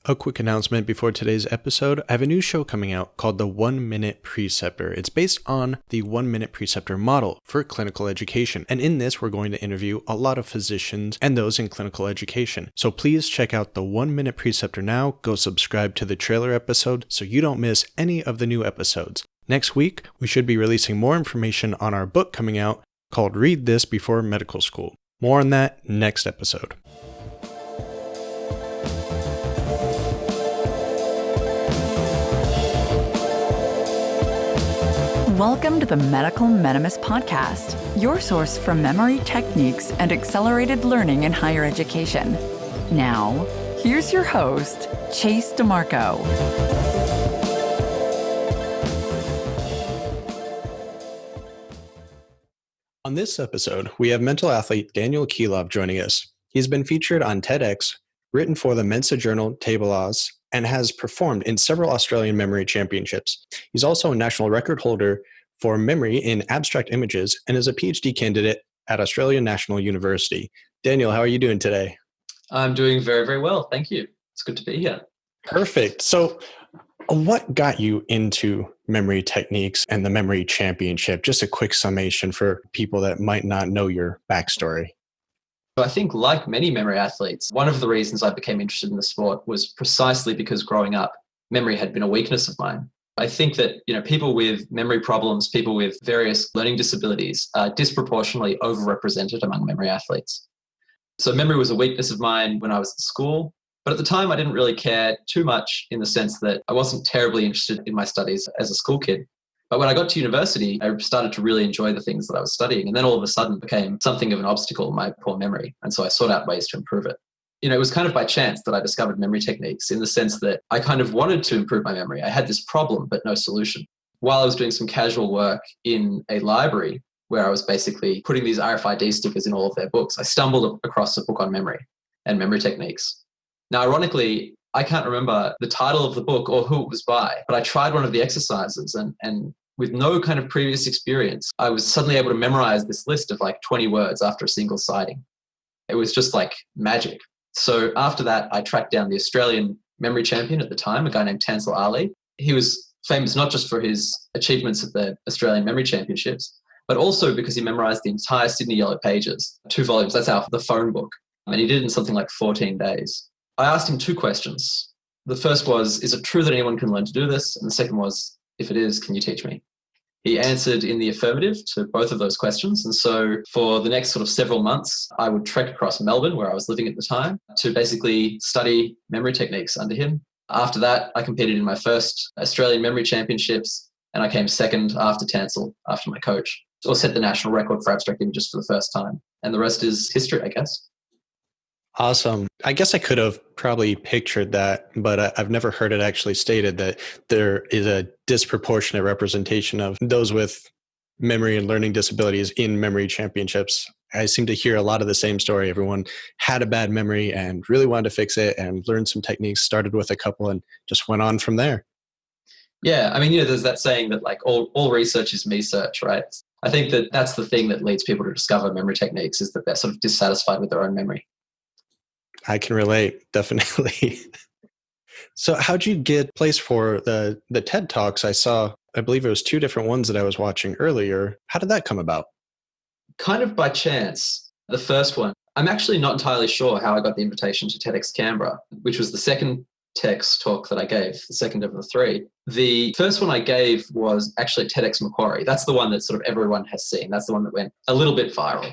A quick announcement before today's episode. I have a new show coming out called the 1 Minute Preceptor. It's based on the 1 Minute Preceptor model for clinical education. And in this, we're going to interview a lot of physicians and those in clinical education. So please check out the 1 Minute Preceptor now. Go subscribe to the trailer episode so you don't miss any of the new episodes. Next week, we should be releasing more information on our book coming out called Read This Before Medical School. More on that next episode. Welcome to the Medical Mnemonists podcast, your source for memory techniques and accelerated learning in higher education. Now, here's your host, Chase DeMarco. On this episode, we have mental athlete Daniel Kilov joining us. He's been featured on TedX, written for the Mensa journal TableAus, and has performed in several Australian memory championships. He's also a national record holder for memory in abstract images and is a PhD candidate at Australian National University. Daniel, how are you doing today? I'm doing very, very well. Thank you. It's good to be here. Perfect. So what got you into memory techniques and the memory championship? Just a quick summation for people that might not know your backstory. I think, like many memory athletes, one of the reasons I became interested in the sport was precisely because growing up, memory had been a weakness of mine. I think that, people with memory problems, people with various learning disabilities are disproportionately overrepresented among memory athletes. So memory was a weakness of mine when I was at school, but at the time I didn't really care too much in the sense that I wasn't terribly interested in my studies as a school kid. But when I got to university, I started to really enjoy the things that I was studying. And then all of a sudden became something of an obstacle, my poor memory. And so I sought out ways to improve it. It was kind of by chance that I discovered memory techniques in the sense that I kind of wanted to improve my memory. I had this problem, but no solution. While I was doing some casual work in a library where I was basically putting these RFID stickers in all of their books, I stumbled across a book on memory and memory techniques. Now, ironically, I can't remember the title of the book or who it was by, but I tried one of the exercises and with no kind of previous experience, I was suddenly able to memorize this list of like 20 words after a single sighting. It was just like magic. So after that, I tracked down the Australian memory champion at the time, a guy named Tansel Ali. He was famous not just for his achievements at the Australian Memory Championships, but also because he memorized the entire Sydney Yellow Pages, 2 volumes. That's the phone book. And he did it in something like 14 days. I asked him 2 questions. The first was, is it true that anyone can learn to do this? And the second was, if it is, can you teach me? He answered in the affirmative to both of those questions. And so for the next sort of several months, I would trek across Melbourne, where I was living at the time, to basically study memory techniques under him. After that, I competed in my first Australian Memory Championships, and I came second after Tansel, after my coach, or set the national record for abstract images for the first time. And the rest is history, I guess. Awesome. I guess I could have probably pictured that, but I've never heard it actually stated that there is a disproportionate representation of those with memory and learning disabilities in memory championships. I seem to hear a lot of the same story. Everyone had a bad memory and really wanted to fix it and learned some techniques, started with a couple and just went on from there. Yeah. I mean, there's that saying that like all research is me search, right? I think that that's the thing that leads people to discover memory techniques is that they're sort of dissatisfied with their own memory. I can relate, definitely. So how'd you get placed for the TED Talks? I believe it was 2 different ones that I was watching earlier. How did that come about? Kind of by chance. The first one, I'm actually not entirely sure how I got the invitation to TEDx Canberra, which was the second TEDx talk that I gave, the second of the 3. The first one I gave was actually at TEDx Macquarie. That's the one that sort of everyone has seen. That's the one that went a little bit viral.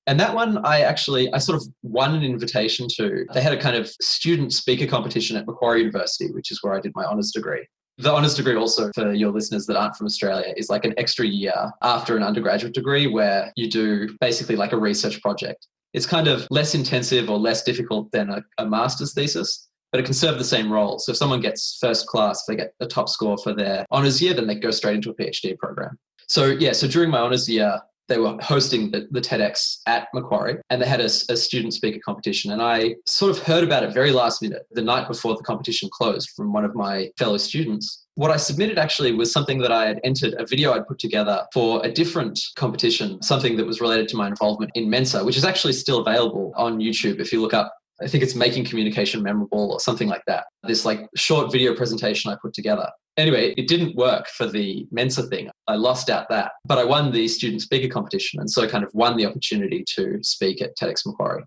And that one, I sort of won an invitation to. They had a kind of student speaker competition at Macquarie University, which is where I did my honours degree. The honours degree also, for your listeners that aren't from Australia, is like an extra year after an undergraduate degree where you do basically like a research project. It's kind of less intensive or less difficult than a master's thesis, but it can serve the same role. So if someone gets first class, if they get a top score for their honours year, then they go straight into a PhD program. So during my honours year, they were hosting the TEDx at Macquarie, and they had a student speaker competition. And I sort of heard about it very last minute, the night before the competition closed, from one of my fellow students. What I submitted actually was something that I had entered, a video I'd put together for a different competition, something that was related to my involvement in Mensa, which is actually still available on YouTube if you look up I think it's making communication memorable or something like that. This like short video presentation I put together. Anyway, it didn't work for the Mensa thing. I lost out that, but I won the student speaker competition. And so I kind of won the opportunity to speak at TEDx Macquarie.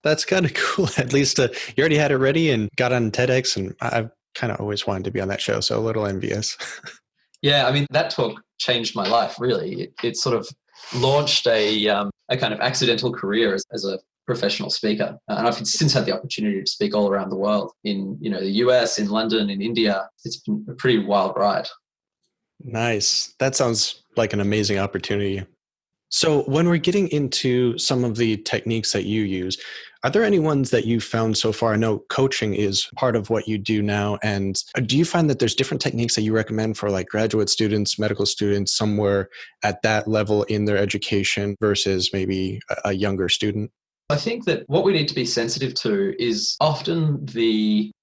That's kind of cool. At least you already had it ready and got on TEDx, and I've kind of always wanted to be on that show, so a little envious. Yeah, I mean, that talk changed my life, really. It sort of launched a kind of accidental career as a professional speaker. And I've since had the opportunity to speak all around the world in, the US, in London, in India. It's been a pretty wild ride. Nice. That sounds like an amazing opportunity. So when we're getting into some of the techniques that you use, are there any ones that you found so far? I know coaching is part of what you do now. And do you find that there's different techniques that you recommend for like graduate students, medical students, somewhere at that level in their education versus maybe a younger student? I think that what we need to be sensitive to is often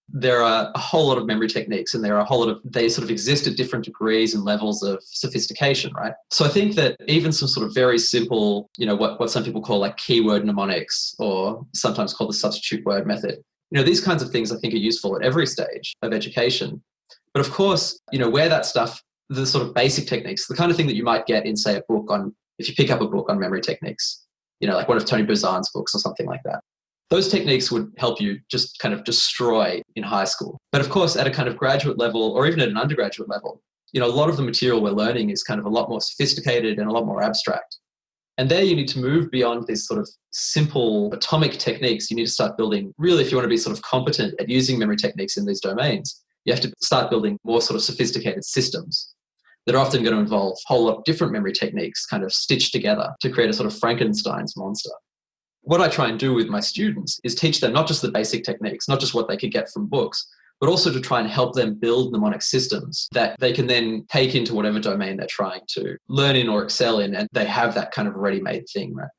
there are a whole lot of memory techniques and they sort of exist at different degrees and levels of sophistication, right? So I think that even some sort of very simple, what some people call like keyword mnemonics or sometimes called the substitute word method, these kinds of things I think are useful at every stage of education. But of course, where that stuff, the sort of basic techniques, the kind of thing that you might get in, say, if you pick up a book on memory techniques, like one of Tony Buzan's books or something like that. Those techniques would help you just kind of destroy in high school. But of course, at a kind of graduate level or even at an undergraduate level, a lot of the material we're learning is kind of a lot more sophisticated and a lot more abstract. And there you need to move beyond these sort of simple atomic techniques. You need to start building, really, if you want to be sort of competent at using memory techniques in these domains, you have to start building more sort of sophisticated systems that are often going to involve a whole lot of different memory techniques kind of stitched together to create a sort of Frankenstein's monster. What I try and do with my students is teach them not just the basic techniques, not just what they could get from books, but also to try and help them build mnemonic systems that they can then take into whatever domain they're trying to learn in or excel in, and they have that kind of ready-made thing, right?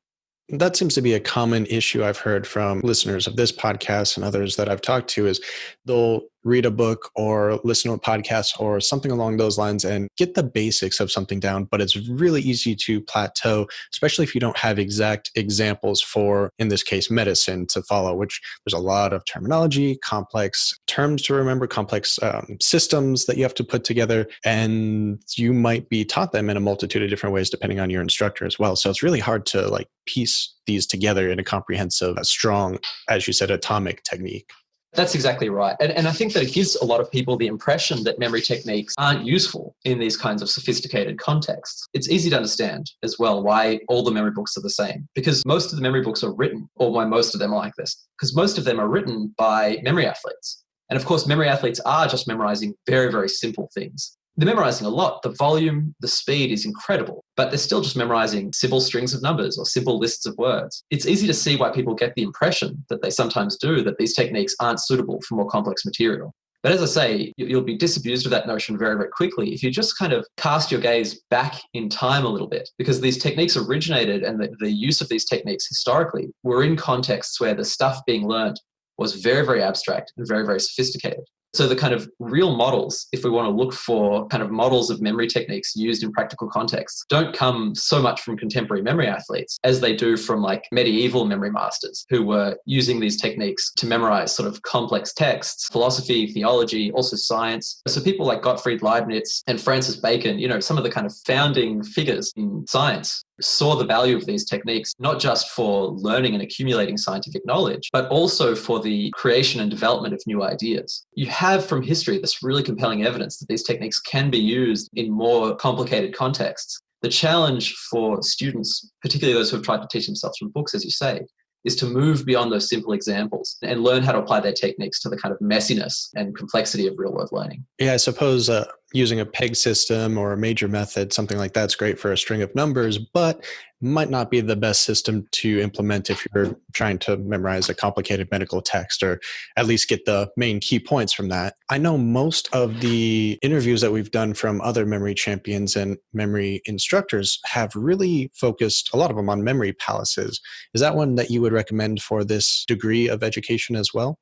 That seems to be a common issue I've heard from listeners of this podcast and others that I've talked to is they'll read a book or listen to a podcast or something along those lines and get the basics of something down, but it's really easy to plateau, especially if you don't have exact examples for, in this case, medicine to follow, which there's a lot of terminology, complex terms to remember, complex systems that you have to put together, and you might be taught them in a multitude of different ways depending on your instructor as well. So it's really hard to piece these together in a comprehensive, strong, as you said, atomic technique. That's exactly right. And I think that it gives a lot of people the impression that memory techniques aren't useful in these kinds of sophisticated contexts. It's easy to understand as well why all the memory books are the same, because most of the memory books are written, or why most of them are like this, because most of them are written by memory athletes. And of course, memory athletes are just memorizing very, very simple things. They're memorizing a lot. The volume, the speed is incredible, but they're still just memorizing simple strings of numbers or simple lists of words. It's easy to see why people get the impression that they sometimes do that these techniques aren't suitable for more complex material. But as I say, you'll be disabused of that notion very, very quickly if you just kind of cast your gaze back in time a little bit, because these techniques originated and the use of these techniques historically were in contexts where the stuff being learned was very, very abstract and very, very sophisticated. So the kind of real models, if we want to look for kind of models of memory techniques used in practical contexts, don't come so much from contemporary memory athletes as they do from like medieval memory masters who were using these techniques to memorize sort of complex texts, philosophy, theology, also science. So people like Gottfried Leibniz and Francis Bacon, some of the kind of founding figures in science saw the value of these techniques, not just for learning and accumulating scientific knowledge, but also for the creation and development of new ideas. You have from history this really compelling evidence that these techniques can be used in more complicated contexts. The challenge for students, particularly those who have tried to teach themselves from books, as you say, is to move beyond those simple examples and learn how to apply their techniques to the kind of messiness and complexity of real-world learning. Yeah, I suppose using a peg system or a major method, something like that's great for a string of numbers, but might not be the best system to implement if you're trying to memorize a complicated medical text or at least get the main key points from that. I know most of the interviews that we've done from other memory champions and memory instructors have really focused, a lot of them, on memory palaces. Is that one that you would recommend for this degree of education as well?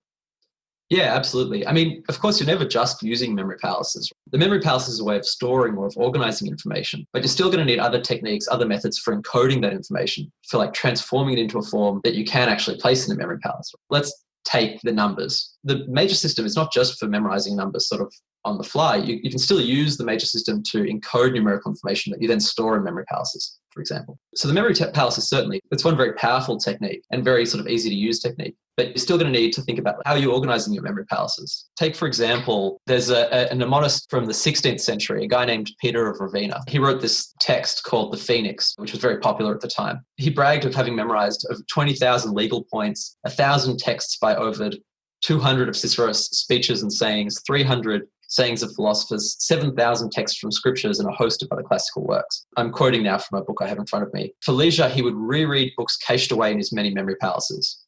Yeah, absolutely. I mean, of course, you're never just using memory palaces. The memory palace is a way of storing or of organizing information, but you're still going to need other techniques, other methods for encoding that information, for like transforming it into a form that you can actually place in a memory palace. Let's take the numbers. The major system is not just for memorizing numbers sort of on the fly. You can still use the major system to encode numerical information that you then store in memory palaces, for example. So the memory palace is certainly, it's one very powerful technique and very sort of easy to use technique, but you're still going to need to think about how you're organizing your memory palaces. Take, for example, there's a mnemonist from the 16th century, a guy named Peter of Ravenna. He wrote this text called the Phoenix, which was very popular at the time. He bragged of having memorized over 20,000 legal points, 1,000 texts by Ovid, 200 of Cicero's speeches and sayings, 300 sayings of philosophers, 7,000 texts from scriptures, and a host of other classical works. I'm quoting now from a book I have in front of me. For leisure, he would reread books cached away in his many memory palaces.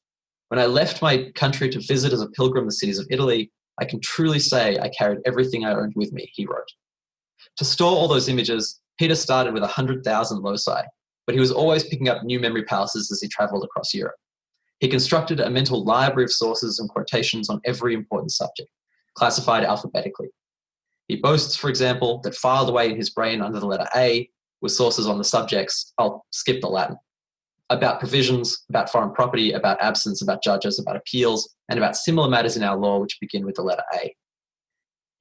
When I left my country to visit as a pilgrim the cities of Italy, I can truly say I carried everything I owned with me, he wrote. To store all those images, Peter started with 100,000 loci, but he was always picking up new memory palaces as he traveled across Europe. He constructed a mental library of sources and quotations on every important subject, classified alphabetically. He boasts, for example, that filed away in his brain under the letter A were sources on the subjects, I'll skip the Latin, about provisions, about foreign property, about absence, about judges, about appeals, and about similar matters in our law which begin with the letter A.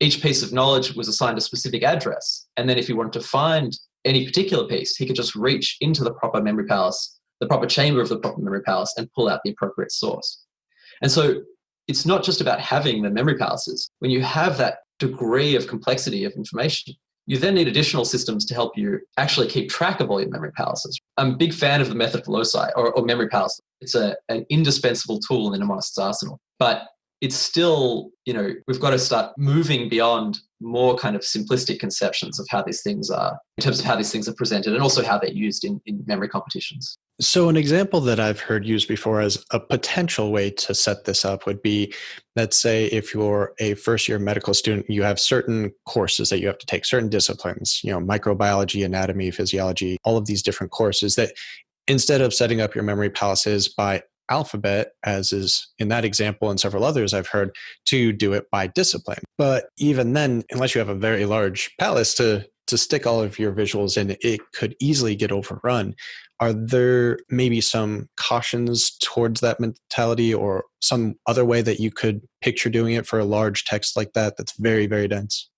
Each piece of knowledge was assigned a specific address, and then if he wanted to find any particular piece, he could just reach into the proper memory palace, the proper chamber of the proper memory palace, and pull out the appropriate source. And so it's not just about having the memory palaces. When you have that degree of complexity of information, you then need additional systems to help you actually keep track of all your memory palaces. I'm a big fan of the method of loci or memory palace. It's an indispensable tool in the mnemonist's arsenal, but it's still, we've got to start moving beyond more kind of simplistic conceptions of how these things are, in terms of how these things are presented and also how they're used in memory competitions. So an example that I've heard used before as a potential way to set this up would be, let's say if you're a first-year medical student, you have certain courses that you have to take, certain disciplines, microbiology, anatomy, physiology, all of these different courses that instead of setting up your memory palaces by alphabet, as is in that example and several others I've heard, to do it by discipline. But even then, unless you have a very large palace to stick all of your visuals in, it could easily get overrun. Are there maybe some cautions towards that mentality or some other way that you could picture doing it for a large text like that that's very, very dense?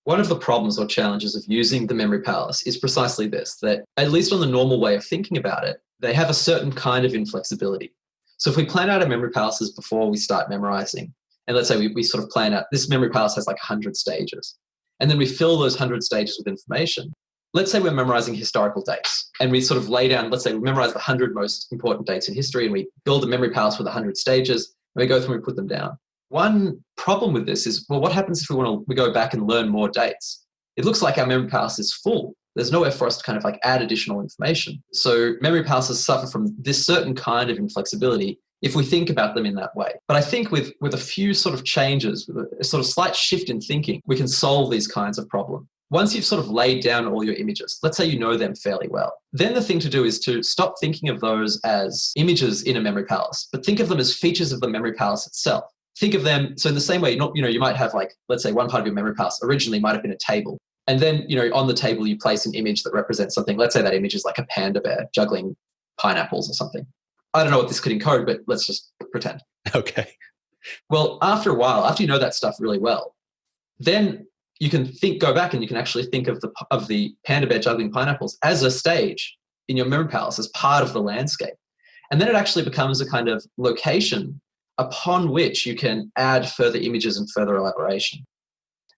One of the problems or challenges of using the memory palace is precisely this, that at least on the normal way of thinking about it, they have a certain kind of inflexibility. So if we plan out our memory palaces before we start memorizing, and let's say we sort of plan out, this memory palace has like 100 stages, and then we fill those 100 stages with information. Let's say we're memorizing historical dates, and we sort of lay down, let's say we memorize the 100 most important dates in history, and we build a memory palace with 100 stages, and we go through and we put them down. One problem with this is, well, what happens if we go back and learn more dates? It looks like our memory palace is full. There's nowhere for us to kind of like add additional information. So memory palaces suffer from this certain kind of inflexibility if we think about them in that way. But I think with a few sort of changes, with a sort of slight shift in thinking, we can solve these kinds of problems. Once you've sort of laid down all your images, let's say you know them fairly well, then the thing to do is to stop thinking of those as images in a memory palace, but think of them as features of the memory palace itself. Think of them, so in the same way, you might have like, let's say one part of your memory palace originally might have been a table. And then, on the table, you place an image that represents something. Let's say that image is like a panda bear juggling pineapples or something. I don't know what this could encode, but let's just pretend. Okay. Well, after a while, after you know that stuff really well, then you can go back and you can actually think of the panda bear juggling pineapples as a stage in your memory palace, as part of the landscape. And then it actually becomes a kind of location upon which you can add further images and further elaboration.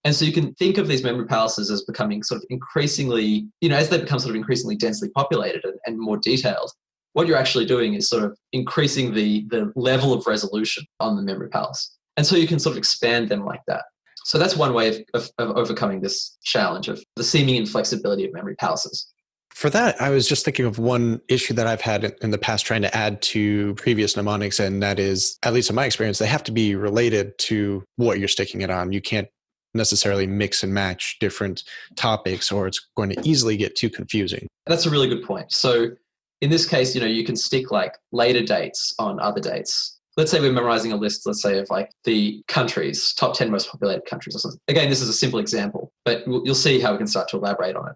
And so you can think of these memory palaces as becoming sort of increasingly, as they become sort of increasingly densely populated and more detailed, what you're actually doing is sort of increasing the level of resolution on the memory palace. And so you can sort of expand them like that. So that's one way of overcoming this challenge of the seeming inflexibility of memory palaces. For that, I was just thinking of one issue that I've had in the past trying to add to previous mnemonics, and that is, at least in my experience, they have to be related to what you're sticking it on. You can't necessarily mix and match different topics or it's going to easily get too confusing. That's a really good point. So in this case, you can stick like later dates on other dates. Let's say we're memorizing a list, let's say of like the countries, top 10 most populated countries or something. Again, this is a simple example, but you'll see how we can start to elaborate on it.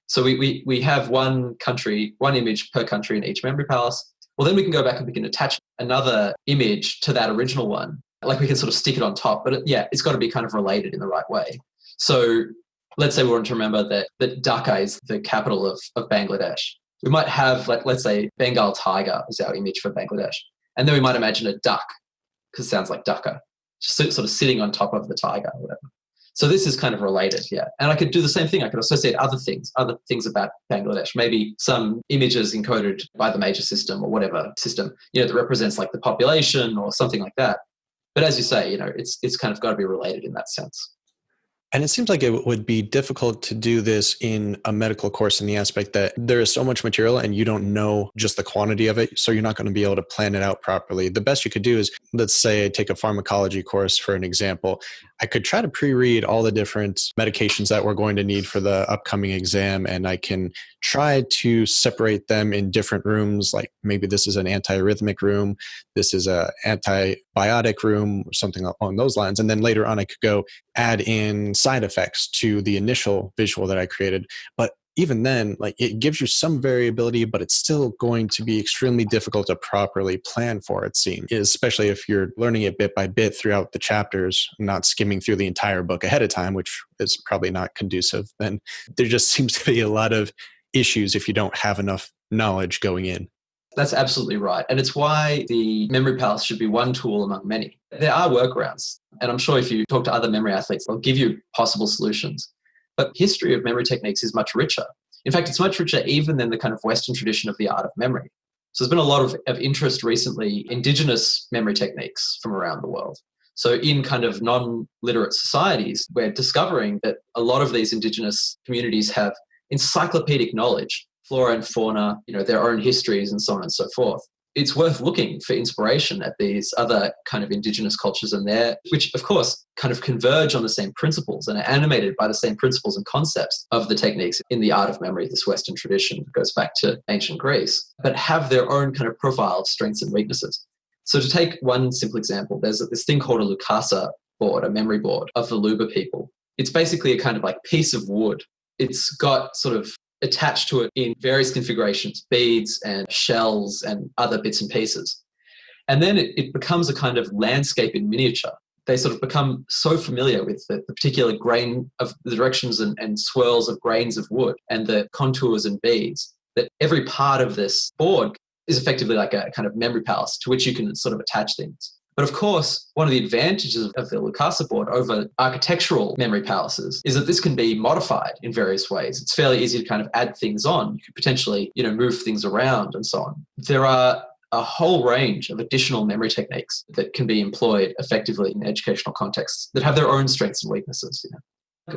So we have one country, one image per country in each memory palace. Well, then we can go back and we can attach another image to that original one. Like we can sort of stick it on top, but it's got to be kind of related in the right way. So let's say we want to remember that Dhaka is the capital of Bangladesh. We might have, let's say, Bengal tiger is our image for Bangladesh. And then we might imagine a duck, because it sounds like Dhaka, just sort of sitting on top of the tiger or whatever. So this is kind of related, yeah. And I could do the same thing. I could associate other things about Bangladesh, maybe some images encoded by the major system or whatever system, that represents like the population or something like that. But as you say, it's kind of got to be related in that sense. And it seems like it would be difficult to do this in a medical course in the aspect that there is so much material and you don't know just the quantity of it. So you're not going to be able to plan it out properly. The best you could do is, let's say I take a pharmacology course for an example. I could try to pre-read all the different medications that we're going to need for the upcoming exam. And I can try to separate them in different rooms. Like maybe this is an antiarrhythmic room. This is an antibiotic room, or something along those lines. And then later on, I could go add in side effects to the initial visual that I created. But even then, like it gives you some variability, but it's still going to be extremely difficult to properly plan for, it seems, especially if you're learning it bit by bit throughout the chapters, not skimming through the entire book ahead of time, which is probably not conducive. Then there just seems to be a lot of issues if you don't have enough knowledge going in. That's absolutely right. And it's why the memory palace should be one tool among many. There are workarounds. And I'm sure if you talk to other memory athletes, they'll give you possible solutions. But history of memory techniques is much richer. In fact, it's much richer even than the kind of Western tradition of the art of memory. So there's been a lot of interest recently in indigenous memory techniques from around the world. So in kind of non-literate societies, we're discovering that a lot of these indigenous communities have encyclopedic knowledge, flora and fauna, their own histories and so on and so forth. It's worth looking for inspiration at these other kind of indigenous cultures which of course kind of converge on the same principles and are animated by the same principles and concepts of the techniques in the art of memory, this Western tradition that goes back to ancient Greece, but have their own kind of profile of strengths and weaknesses. So to take one simple example, there's this thing called a Lukasa board, a memory board of the Luba people. It's basically a kind of like piece of wood. It's got sort of attached to it in various configurations, beads and shells and other bits and pieces. And then it becomes a kind of landscape in miniature. They sort of become so familiar with the particular grain of the directions and swirls of grains of wood and the contours and beads that every part of this board is effectively like a kind of memory palace to which you can sort of attach things. But of course, one of the advantages of the Lukasa board over architectural memory palaces is that this can be modified in various ways. It's fairly easy to kind of add things on. You could potentially, move things around and so on. There are a whole range of additional memory techniques that can be employed effectively in educational contexts that have their own strengths and weaknesses.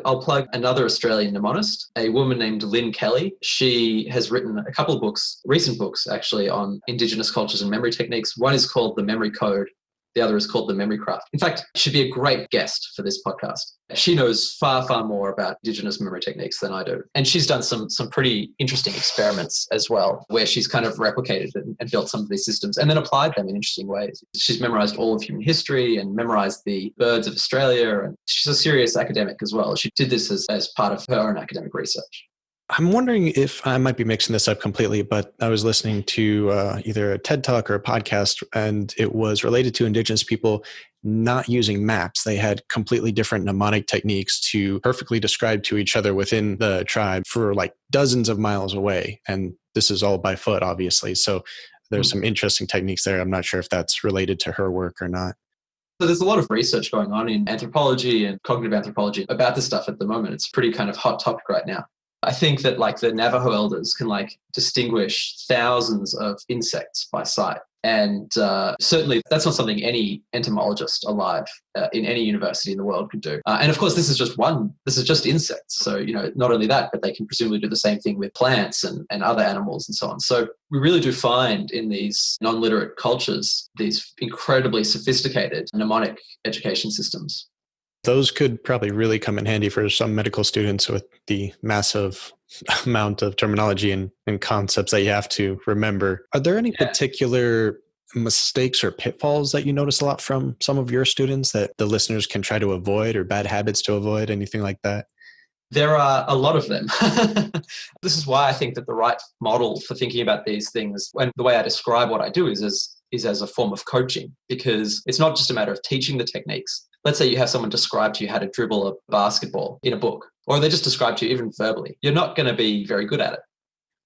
I'll plug another Australian mnemonist, a woman named Lynn Kelly. She has written a couple of books, recent books actually, on Indigenous cultures and memory techniques. One is called The Memory Code. The other is called The Memory Craft. In fact, she'd be a great guest for this podcast. She knows far, far more about Indigenous memory techniques than I do. And she's done some pretty interesting experiments as well, where she's kind of replicated and built some of these systems and then applied them in interesting ways. She's memorized all of human history and memorized the birds of Australia. And she's a serious academic as well. She did this as part of her own academic research. I'm wondering if I might be mixing this up completely, but I was listening to either a TED Talk or a podcast, and it was related to Indigenous people not using maps. They had completely different mnemonic techniques to perfectly describe to each other within the tribe for like dozens of miles away. And this is all by foot, obviously. So there's some interesting techniques there. I'm not sure if that's related to her work or not. So there's a lot of research going on in anthropology and cognitive anthropology about this stuff at the moment. It's a pretty kind of hot topic right now. I think that like the Navajo elders can like distinguish thousands of insects by sight. And certainly that's not something any entomologist alive in any university in the world could do. And of course, this is just insects. So, not only that, but they can presumably do the same thing with plants and other animals and so on. So we really do find in these non-literate cultures, these incredibly sophisticated mnemonic education systems. Those could probably really come in handy for some medical students with the massive amount of terminology and concepts that you have to remember. Are there any particular mistakes or pitfalls that you notice a lot from some of your students that the listeners can try to avoid, or bad habits to avoid, anything like that? There are a lot of them. This is why I think that the right model for thinking about these things, and the way I describe what I do is as a form of coaching, because it's not just a matter of teaching the techniques. Let's say you have someone describe to you how to dribble a basketball in a book, or they just describe to you even verbally. You're not going to be very good at it.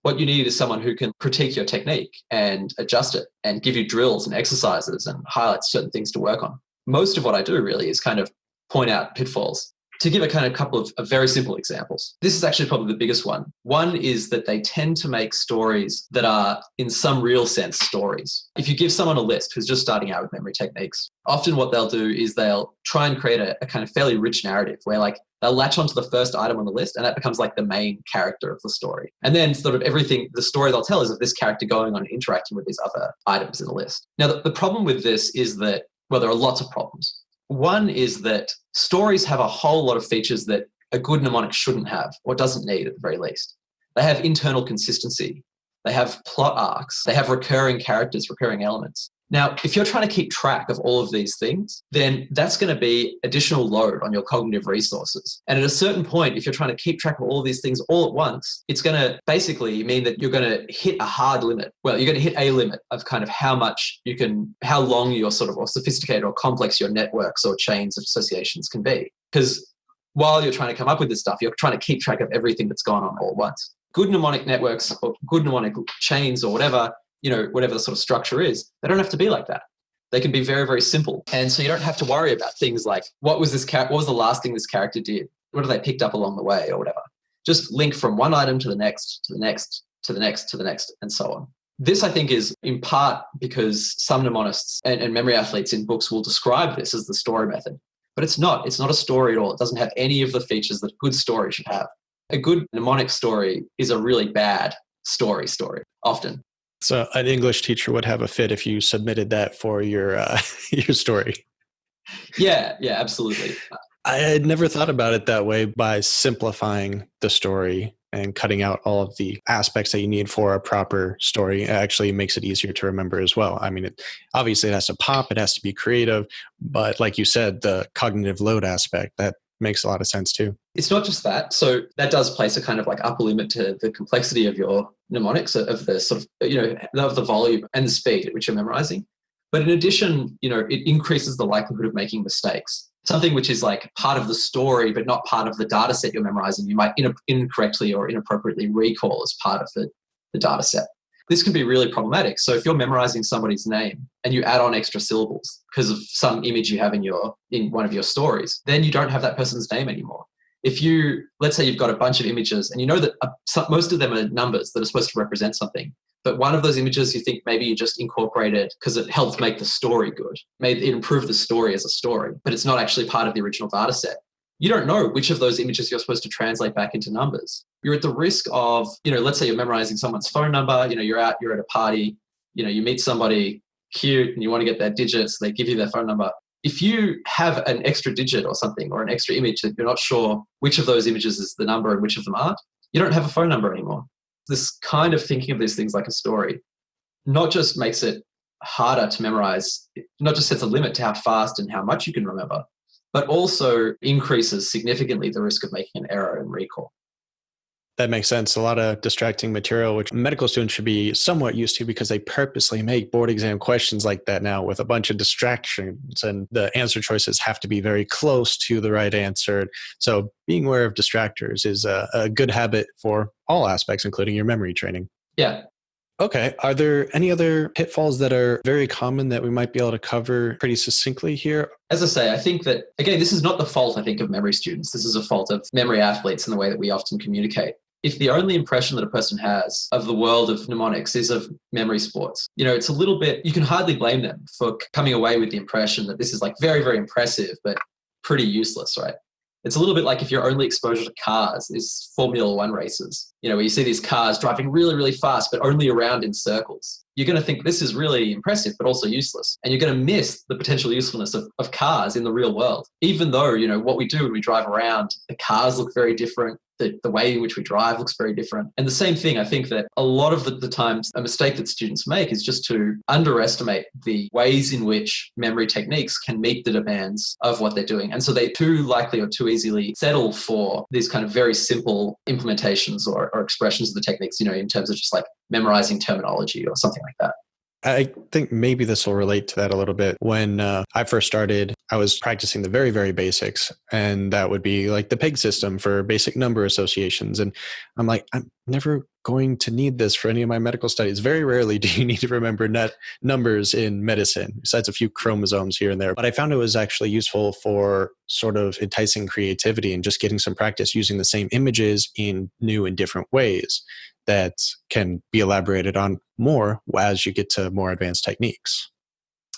What you need is someone who can critique your technique and adjust it and give you drills and exercises and highlight certain things to work on. Most of what I do really is kind of point out pitfalls. To give a kind of couple of very simple examples, this is actually probably the biggest one. One is that they tend to make stories that are, in some real sense, stories. If you give someone a list who's just starting out with memory techniques, often what they'll do is they'll try and create a kind of fairly rich narrative where like they'll latch onto the first item on the list and that becomes like the main character of the story. And then sort of everything, the story they'll tell is of this character going on and interacting with these other items in the list. Now, the problem with this is that, well, there are lots of problems. One is that stories have a whole lot of features that a good mnemonic shouldn't have or doesn't need at the very least. They have internal consistency. They have plot arcs. They have recurring characters, recurring elements. Now, if you're trying to keep track of all of these things, then that's going to be additional load on your cognitive resources. And at a certain point, if you're trying to keep track of all of these things all at once, it's going to basically mean that you're going to hit a hard limit. Well, you're going to hit a limit of kind of how much you can, how long your sort of, or sophisticated or complex your networks or chains of associations can be. Because while you're trying to come up with this stuff, you're trying to keep track of everything that's gone on all at once. Good mnemonic networks or good mnemonic chains or whatever, whatever the sort of structure is, they don't have to be like that. They can be very, very simple. And so you don't have to worry about things like, what was the last thing this character did? What have they picked up along the way or whatever? Just link from one item to the next, to the next, to the next, to the next, and so on. This, I think, is in part because some mnemonists and memory athletes in books will describe this as the story method. But it's not. It's not a story at all. It doesn't have any of the features that a good story should have. A good mnemonic story is a really bad story often. So an English teacher would have a fit if you submitted that for your your story. Yeah, absolutely. I had never thought about it that way, by simplifying the story and cutting out all of the aspects that you need for a proper story. It actually makes it easier to remember as well. I mean, obviously it has to pop, it has to be creative, but like you said, the cognitive load aspect, that makes a lot of sense too. It's not just that. So that does place a kind of like upper limit to the complexity of your mnemonics, of the sort of, of the volume and the speed at which you're memorizing. But in addition, it increases the likelihood of making mistakes. Something which is like part of the story, but not part of the data set you're memorizing, you might incorrectly or inappropriately recall as part of the data set. This can be really problematic. So if you're memorizing somebody's name and you add on extra syllables because of some image you have in one of your stories, then you don't have that person's name anymore. Let's say you've got a bunch of images and you know that most of them are numbers that are supposed to represent something, but one of those images you think maybe you just incorporated because it helped make the story good, made it improve the story as a story, but it's not actually part of the original data set. You don't know which of those images you're supposed to translate back into numbers. You're at the risk of, let's say you're memorizing someone's phone number, you're at a party, you meet somebody cute and you want to get their digits, they give you their phone number. If you have an extra digit or something, or an extra image that you're not sure which of those images is the number and which of them aren't, you don't have a phone number anymore. This kind of thinking of these things like a story not just makes it harder to memorize, not just sets a limit to how fast and how much you can remember, but also increases significantly the risk of making an error in recall. That makes sense. A lot of distracting material, which medical students should be somewhat used to because they purposely make board exam questions like that now with a bunch of distractions, and the answer choices have to be very close to the right answer. So being aware of distractors is a good habit for all aspects, including your memory training. Yeah. Okay. Are there any other pitfalls that are very common that we might be able to cover pretty succinctly here? As I say, I think that, again, this is not the fault, I think, of memory students. This is a fault of memory athletes in the way that we often communicate. If the only impression that a person has of the world of mnemonics is of memory sports, it's a little bit, you can hardly blame them for coming away with the impression that this is like very, very impressive, but pretty useless, right? It's a little bit like if your only exposure to cars is Formula One races, where you see these cars driving really, really fast, but only around in circles. You're going to think this is really impressive, but also useless. And you're going to miss the potential usefulness of cars in the real world. Even though, what we do when we drive around, the cars look very different. The way in which we drive looks very different. And the same thing, I think that a lot of the times a mistake that students make is just to underestimate the ways in which memory techniques can meet the demands of what they're doing. And so they too likely or too easily settle for these kind of very simple implementations or expressions of the techniques, in terms of just like memorizing terminology or something like that. I think maybe this will relate to that a little bit. When I first started, I was practicing the very, very basics, and that would be like the PEG system for basic number associations. And I'm like, I'm never going to need this for any of my medical studies. Very rarely do you need to remember numbers in medicine, besides a few chromosomes here and there. But I found it was actually useful for sort of enticing creativity and just getting some practice using the same images in new and different ways that can be elaborated on more as you get to more advanced techniques.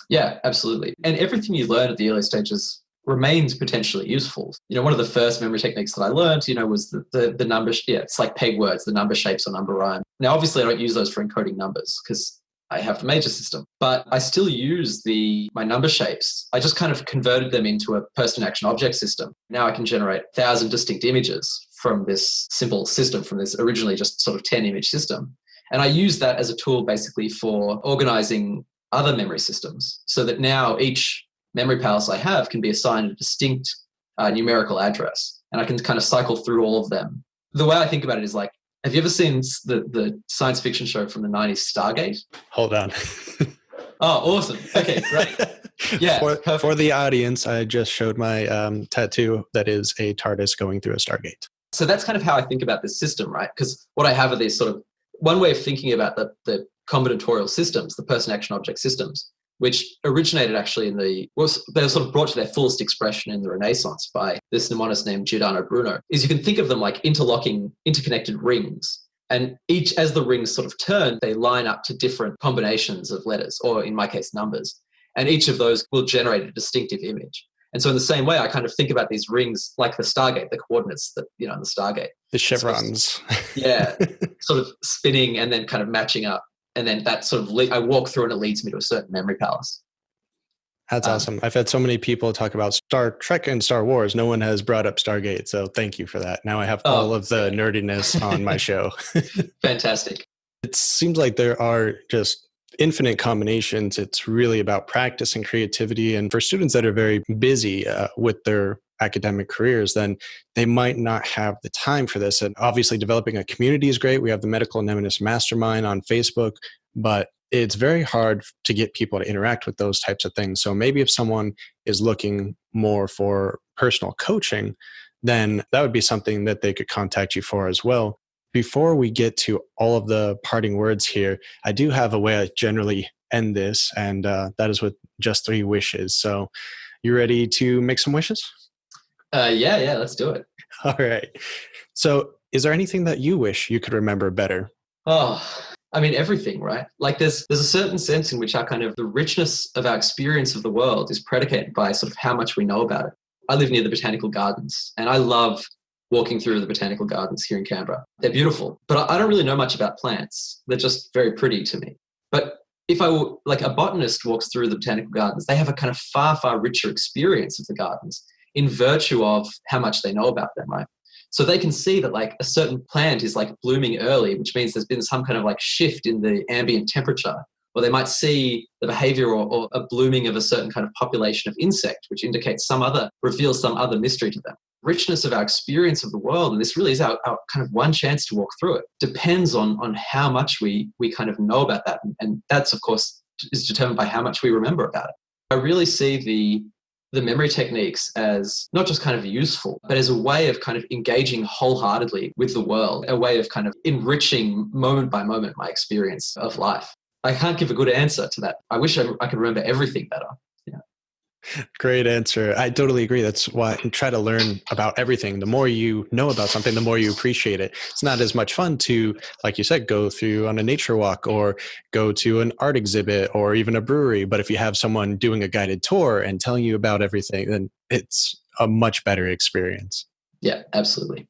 Yeah, absolutely. And everything you learn at the early stages remains potentially useful. One of the first memory techniques that I learned, was the number, it's like PEG words, the number shapes or number rhyme. Now, obviously I don't use those for encoding numbers because I have the major system, but I still use my number shapes. I just kind of converted them into a person action object system. Now I can generate 1,000 distinct images from this simple system, from this originally just sort of 10 image system. And I use that as a tool basically for organizing other memory systems so that now each memory palace I have can be assigned a distinct numerical address. And I can kind of cycle through all of them. The way I think about it is like, have you ever seen the science fiction show from the 90s, Stargate? Hold on. Oh, awesome. Okay, great. Yeah. For the audience, I just showed my tattoo that is a TARDIS going through a Stargate. So that's kind of how I think about this system, right? Because what I have are these sort of, one way of thinking about the combinatorial systems, the person action object systems, which originated actually they were sort of brought to their fullest expression in the Renaissance by this mnemonist named Giordano Bruno, is you can think of them like interconnected rings. And each, as the rings sort of turn, they line up to different combinations of letters, or in my case, numbers. And each of those will generate a distinctive image. And so in the same way, I kind of think about these rings like the Stargate, the coordinates that, in the Stargate. The chevrons. Sort of spinning and then kind of matching up. And then that sort of, I walk through and it leads me to a certain memory palace. That's awesome. I've had so many people talk about Star Trek and Star Wars. No one has brought up Stargate. So thank you for that. Now I have all of the nerdiness on my show. Fantastic. It seems like there are just infinite combinations. It's really about practice and creativity. And for students that are very busy with their academic careers, then they might not have the time for this. And obviously developing a community is great. We have the Medical Mnemonist Mastermind on Facebook, but it's very hard to get people to interact with those types of things. So maybe if someone is looking more for personal coaching, then that would be something that they could contact you for as well. Before we get to all of the parting words here, I do have a way I generally end this, and that is with just 3 wishes. So you ready to make some wishes? Yeah, let's do it. All right. So is there anything that you wish you could remember better? Oh, I mean, everything, right? Like there's a certain sense in which our kind of the richness of our experience of the world is predicated by sort of how much we know about it. I live near the botanical gardens and I love walking through the botanical gardens here in Canberra. They're beautiful, but I don't really know much about plants. They're just very pretty to me. But if like a botanist walks through the botanical gardens, they have a kind of far, far richer experience of the gardens in virtue of how much they know about them, right? So they can see that like a certain plant is like blooming early, which means there's been some kind of like shift in the ambient temperature. Or they might see the behavior or a blooming of a certain kind of population of insect, which indicates reveals some other mystery to them. Richness of our experience of the world, and this really is our kind of one chance to walk through it, depends on how much we kind of know about that. And that's, of course, is determined by how much we remember about it. I really see the memory techniques as not just kind of useful, but as a way of kind of engaging wholeheartedly with the world, a way of kind of enriching moment by moment my experience of life. I can't give a good answer to that. I wish I could remember everything better. Yeah. Great answer. I totally agree. That's why I try to learn about everything. The more you know about something, the more you appreciate it. It's not as much fun to, like you said, go through on a nature walk or go to an art exhibit or even a brewery. But if you have someone doing a guided tour and telling you about everything, then it's a much better experience. Yeah, absolutely.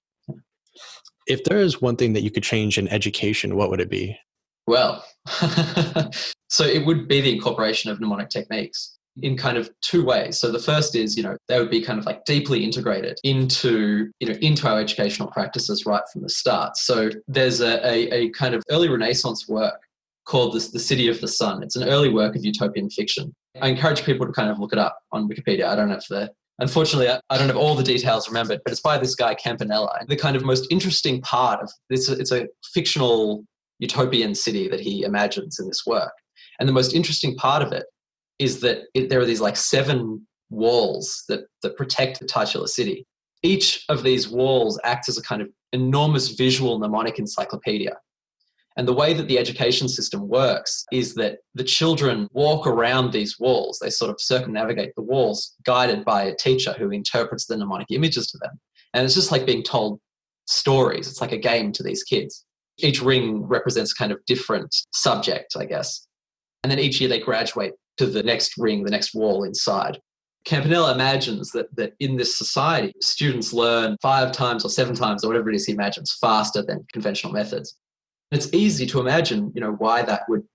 If there is one thing that you could change in education, what would it be? Well, so it would be the incorporation of mnemonic techniques. in kind of two ways. So the first is, they would be kind of like deeply integrated into our educational practices right from the start. So there's a kind of early Renaissance work called The City of the Sun. It's an early work of utopian fiction. I encourage people to kind of look it up on Wikipedia. Unfortunately, I don't have all the details remembered, but it's by this guy Campanella. The kind of most interesting part of this, it's a fictional utopian city that he imagines in this work. And the most interesting part of it is that there are these like 7 walls that protect the titular city. Each of these walls acts as a kind of enormous visual mnemonic encyclopedia. And the way that the education system works is that the children walk around these walls. They sort of circumnavigate the walls, guided by a teacher who interprets the mnemonic images to them. And it's just like being told stories. It's like a game to these kids. Each ring represents kind of different subject, I guess. And then each year they graduate to the next ring, the next wall inside. Campanella imagines that in this society, students learn 5 times or 7 times or whatever it is he imagines faster than conventional methods. It's easy to imagine,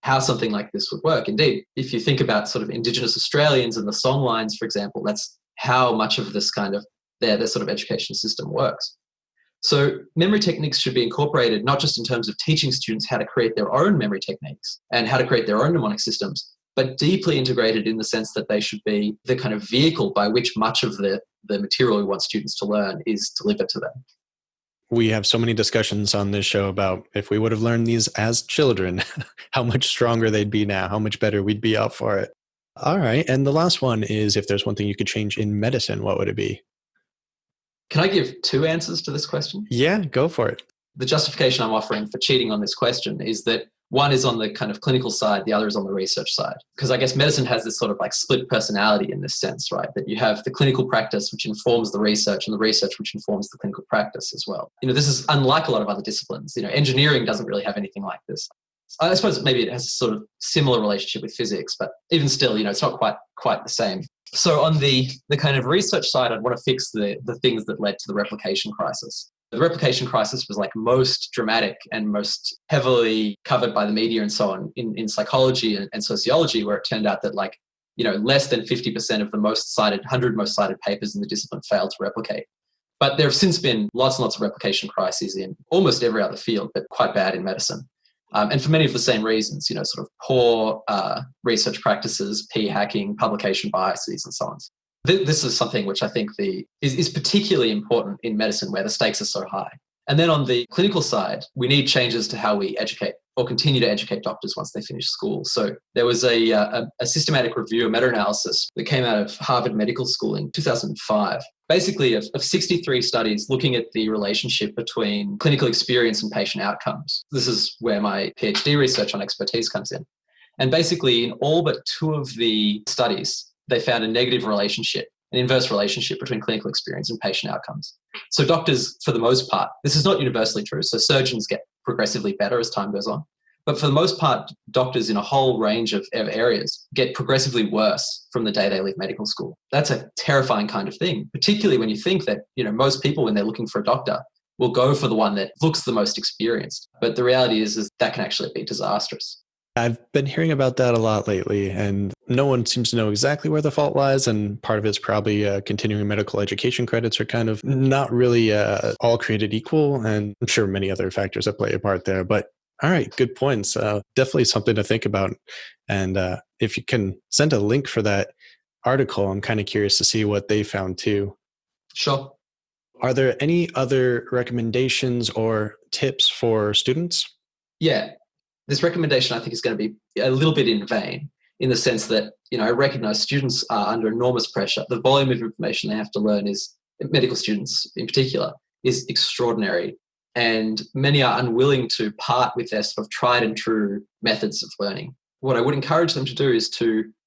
how something like this would work. Indeed, if you think about sort of Indigenous Australians and the songlines, for example, that's how much of this kind of their sort of education system works. So memory techniques should be incorporated not just in terms of teaching students how to create their own memory techniques and how to create their own mnemonic systems, but deeply integrated in the sense that they should be the kind of vehicle by which much of the material we want students to learn is delivered to them. We have so many discussions on this show about if we would have learned these as children, how much stronger they'd be now, how much better we'd be off for it. All right. And the last one is, if there's one thing you could change in medicine, what would it be? Can I give 2 answers to this question? Yeah, go for it. The justification I'm offering for cheating on this question is that one is on the kind of clinical side, the other is on the research side. Because I guess medicine has this sort of like split personality in this sense, right? That you have the clinical practice, which informs the research, and the research, which informs the clinical practice as well. This is unlike a lot of other disciplines. Engineering doesn't really have anything like this. I suppose maybe it has a sort of similar relationship with physics, but even still, it's not quite the same. So on the kind of research side, I'd want to fix the things that led to the replication crisis. The replication crisis was like most dramatic and most heavily covered by the media and so on in psychology and sociology, where it turned out that less than 50% of the 100 most cited papers in the discipline failed to replicate. But there have since been lots and lots of replication crises in almost every other field, but quite bad in medicine. And for many of the same reasons, sort of poor research practices, p-hacking, publication biases, and so on. This is something which I think is particularly important in medicine, where the stakes are so high. And then on the clinical side, we need changes to how we educate or continue to educate doctors once they finish school. So there was a systematic review, a meta-analysis that came out of Harvard Medical School in 2005, basically of 63 studies looking at the relationship between clinical experience and patient outcomes. This is where my PhD research on expertise comes in. And basically in all but 2 of the studies, they found a negative relationship, an inverse relationship between clinical experience and patient outcomes. So doctors, for the most part, this is not universally true. So surgeons get progressively better as time goes on. But for the most part, doctors in a whole range of areas get progressively worse from the day they leave medical school. That's a terrifying kind of thing, particularly when you think that, most people, when they're looking for a doctor, will go for the one that looks the most experienced. But the reality is that can actually be disastrous. I've been hearing about that a lot lately, and no one seems to know exactly where the fault lies. And part of it's probably continuing medical education credits are kind of not really all created equal. And I'm sure many other factors that play a part there. But all right, good points. Definitely something to think about. And if you can send a link for that article, I'm kind of curious to see what they found too. Sure. Are there any other recommendations or tips for students? Yeah. This recommendation, I think, is going to be a little bit in vain, in the sense that, I recognize students are under enormous pressure. The volume of information they have to learn medical students in particular, is extraordinary. And many are unwilling to part with their sort of tried and true methods of learning. What I would encourage them to do is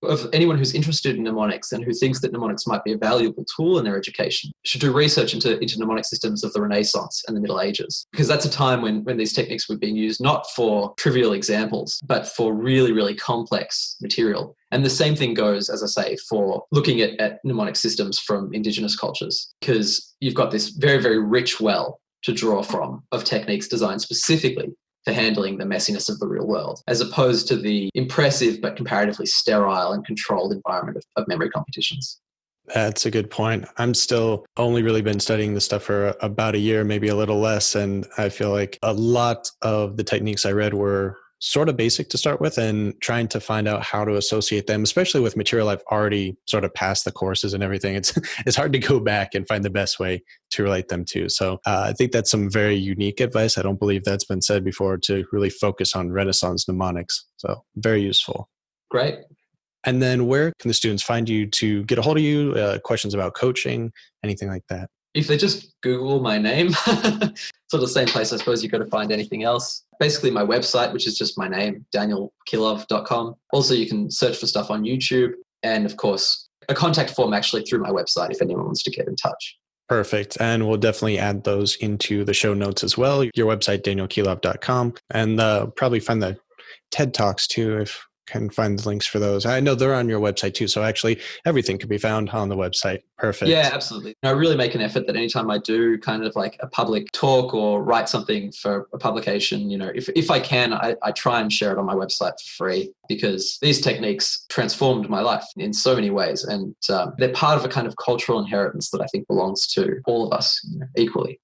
of anyone who's interested in mnemonics and who thinks that mnemonics might be a valuable tool in their education, should do research into mnemonic systems of the Renaissance and the Middle Ages. Because that's a time when these techniques were being used not for trivial examples, but for really, really complex material. And the same thing goes, as I say, for looking at mnemonic systems from Indigenous cultures, because you've got this very, very rich well to draw from of techniques designed specifically for handling the messiness of the real world, as opposed to the impressive but comparatively sterile and controlled environment of memory competitions. That's a good point. I'm still only really been studying this stuff for about a year, maybe a little less. And I feel like a lot of the techniques I read were sort of basic to start with, and trying to find out how to associate them, especially with material I've already sort of passed the courses and everything. It's hard to go back and find the best way to relate them to. So I think that's some very unique advice. I don't believe that's been said before, to really focus on Renaissance mnemonics. So very useful. Great. And then where can the students find you to get a hold of you? Questions about coaching, anything like that? If they just Google my name, sort of the same place I suppose you've got to find anything else. Basically my website, which is just my name, danielkilov.com. Also, you can search for stuff on YouTube, and of course, a contact form actually through my website if anyone wants to get in touch. Perfect. And we'll definitely add those into the show notes as well. Your website, danielkilov.com, and probably find the TED Talks too, if can find the links for those. I know they're on your website too. So actually everything can be found on the website. Perfect. Yeah, absolutely. I really make an effort that anytime I do kind of like a public talk or write something for a publication, if I can, I try and share it on my website for free, because these techniques transformed my life in so many ways. And they're part of a kind of cultural inheritance that I think belongs to all of us equally.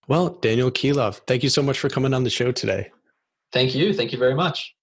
Well, Daniel Kilov, thank you so much for coming on the show today. Thank you. Thank you very much.